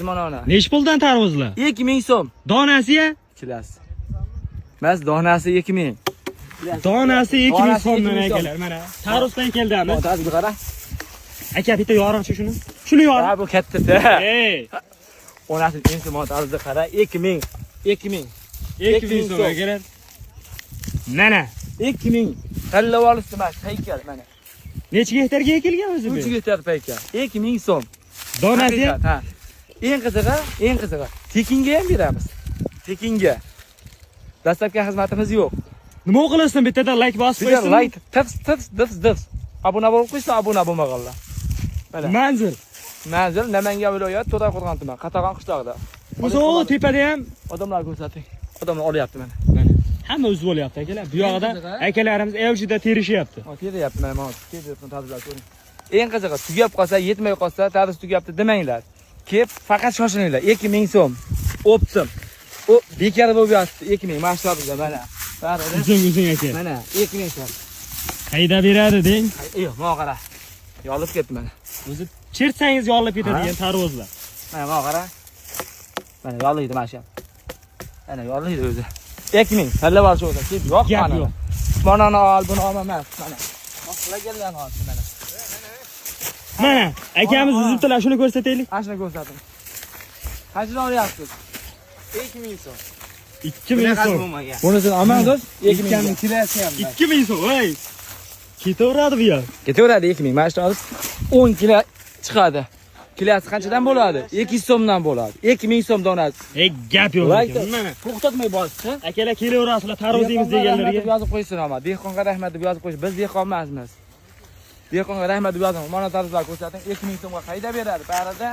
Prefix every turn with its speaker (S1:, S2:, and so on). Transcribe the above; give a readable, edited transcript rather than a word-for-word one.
S1: bir mana.
S2: Nech puldan tarvuzlar?
S1: 2000 so'm.
S2: Donasi-ya?
S1: Kilasi. Mas donasi 2000.
S2: Donasi 2000 so'm
S1: 2000
S2: mana
S1: so'm.
S2: akalar, mana. Tarvuzdan keldimi?
S1: Hozir bir qara.
S2: Aka bitta yoringchi shuni. Shuni yoring.
S1: Ha bu katta.
S2: Ey,
S1: Onasi endi montajda qara 2000. 2000.
S2: 2000 so'm akalar. Mana.
S1: 2000. Tanlab olishdi mas haykal mana.
S2: Necha gektarga ekilgan o'zi bu?
S1: 3 gektar haykal. 2000 so'm.
S2: Donasi?
S1: Ha. Eng qizig'i tekinga ham beramiz. Tekinga. Dastlabki xizmatimiz yo'q.
S2: Nima qilasan bittadan like bosib
S1: Bitta
S2: qo'ysin?
S1: like tifs. Obuna bo'lib qo'ysa, obuna bo'lmaganlar. Mana.
S2: Manzil.
S1: Manzil Namangan viloyat To'raqo'rg'on tuman, Qatag'on qishlog'ida.
S2: O'zi tepada ham
S1: Odamlar ko'rsating. Odamlar olyapti mana.
S2: mana. Hamma o'zi bo'lyapti akalar. Bu yoqda akalarimiz elchida terishyapti.
S1: Ha, teryapti mana. Teryapti, tadbirlar ko'ring. Eng qizig'i, tugab qolsa, yetmay qolsa, tarix tugabdi demanglar. Kelib, faqat shoshilinglar. 2000 so'm. Optim. O bekar bo'lib yotibdi. 2000 mashallah mana.
S2: Uzun aka.
S1: Mana 2000 so'm.
S2: Qayda beradi deng?
S1: Yo'q, mana qara. Yolib ketdi mana.
S2: O'zi chertsangiz yollab ketadigan tarvuzlar.
S1: Mana qara. Mana yollaydi mana shu. Mana yollaydi o'zi. 2000 tanlab olish o'zi. Kelib yo'q
S2: Gap
S1: mana.
S2: yo'q.
S1: Manani ol, buni olmamas mana. Oqlaganlar hozir mana.
S2: Mana akamiz uzibdilar, shuni ko'rsataylik.
S1: Ashna ko'rsating. Qanchadan olyapsiz? 2000 so'm.
S2: 2000 so'm.
S1: Bunisini olmangsiz?
S3: 2000 kilasi ham.
S2: 2000 so'm, voy. Ketaveradi bu yoq.
S1: Ketaveradi 2000. Mana shu 10 kilo chiqadi. Kilosi qanchadan bo'ladi? 200 so'mdan bo'ladi. 2000 so'm donasi.
S2: Gap yo'q.
S1: Mana to'xtatmay bossin.
S2: Akalar kelaverasizlar, tarvuzimiz deganlarga.
S1: Yozib qo'ysin ama. Dehqonga rahmat deb yozib qo'yish. Biz dehqon emasmiz. Dehqonga rahmat deb yozing. Mana tarvuzlar ko'rsating. 2000 so'mga qayda beradi? Barida